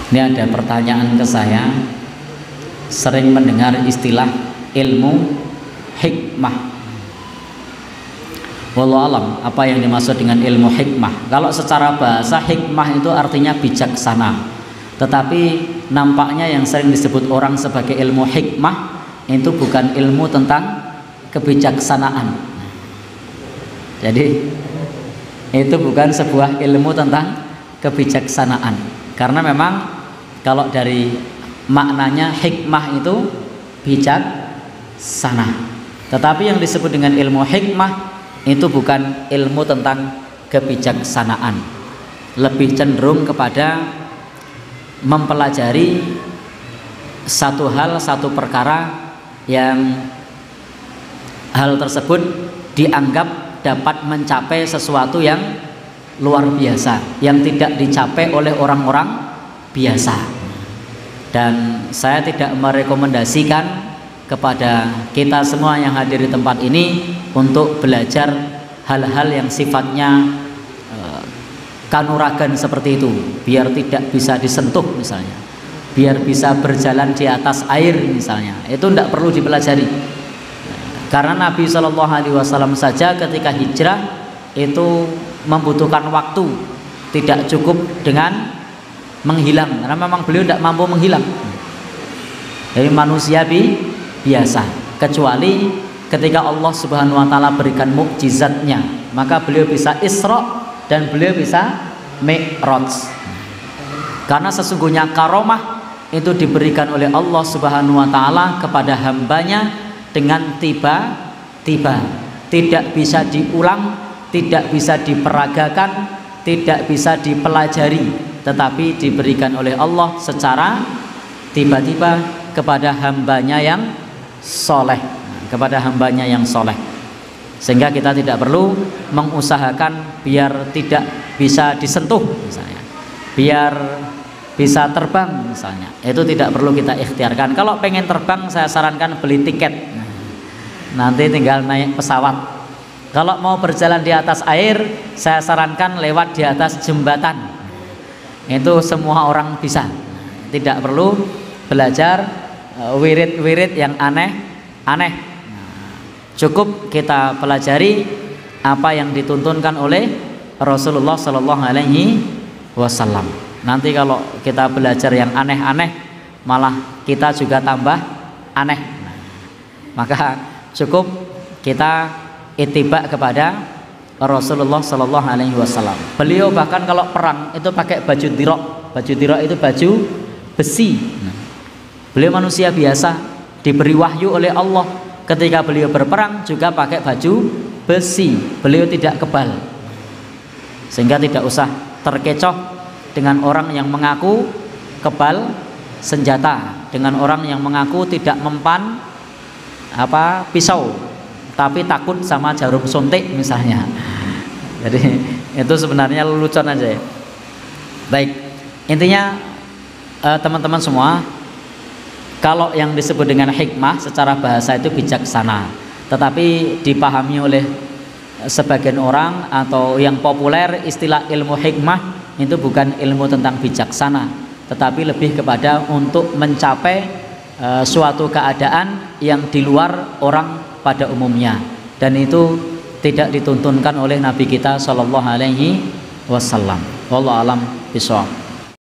Ini ada pertanyaan ke saya, sering mendengar istilah ilmu hikmah. Wallahu alam, apa yang dimaksud dengan ilmu hikmah? Kalau secara bahasa hikmah itu artinya bijaksana. Tetapi nampaknya yang sering disebut orang sebagai ilmu hikmah itu bukan ilmu tentang kebijaksanaan. Jadi itu bukan sebuah ilmu tentang kebijaksanaan. Karena memang kalau dari maknanya hikmah itu bijaksana. Tetapi yang disebut dengan ilmu hikmah itu bukan ilmu tentang kebijaksanaan. Lebih cenderung kepada mempelajari satu hal, satu perkara yang hal tersebut dianggap dapat mencapai sesuatu yang luar biasa, yang tidak dicapai oleh orang-orang biasa. Dan saya tidak merekomendasikan kepada kita semua yang hadir di tempat ini untuk belajar hal-hal yang sifatnya kanuragan seperti itu, biar tidak bisa disentuh misalnya, biar bisa berjalan di atas air misalnya. Itu tidak perlu dipelajari. Karena Nabi Shallallahu Alaihi Wasallam saja ketika hijrah itu membutuhkan waktu, tidak cukup dengan menghilang, karena memang beliau tidak mampu menghilang. Jadi manusia biasa, kecuali ketika Allah Subhanahu Wa Taala berikan mukjizatnya, maka beliau bisa Isra dan beliau bisa Mi'raj. Karena sesungguhnya karomah itu diberikan oleh Allah Subhanahu Wa Taala kepada hambanya dengan tiba-tiba, tidak bisa diulang, tidak bisa diperagakan, tidak bisa dipelajari, tetapi diberikan oleh Allah secara tiba-tiba kepada hambanya yang soleh, kepada hambanya yang soleh. Sehingga kita tidak perlu mengusahakan biar tidak bisa disentuh misalnya, biar bisa terbang misalnya. Itu tidak perlu kita ikhtiarkan. Kalau pengen terbang, saya sarankan beli tiket, nanti tinggal naik pesawat. Kalau mau berjalan di atas air, saya sarankan lewat di atas jembatan. Itu semua orang bisa. Tidak perlu belajar wirid-wirid yang aneh-aneh. Cukup kita pelajari apa yang dituntunkan oleh Rasulullah Shallallahu Alaihi Wasallam. Nanti kalau kita belajar yang aneh-aneh, malah kita juga tambah aneh. Maka cukup kita ittiba kepada Rasulullah Shallallahu Alaihi Wasallam. Beliau bahkan kalau perang itu pakai baju dirok. Baju dirok itu baju besi. Beliau manusia biasa, diberi wahyu oleh Allah. Ketika beliau berperang juga pakai baju besi. Beliau tidak kebal, sehingga tidak usah terkecoh dengan orang yang mengaku kebal senjata, dengan orang yang mengaku tidak mempan pisau tapi takut sama jarum suntik misalnya. Jadi itu sebenarnya lelucon aja ya. Baik, intinya teman-teman semua, kalau yang disebut dengan hikmah secara bahasa itu bijaksana, tetapi dipahami oleh sebagian orang atau yang populer istilah ilmu hikmah itu bukan ilmu tentang bijaksana, tetapi lebih kepada untuk mencapai suatu keadaan yang di luar orang pada umumnya, dan itu tidak dituntunkan oleh Nabi kita Shallallahu Alaihi Wasallam. Wallahu alam bishawab.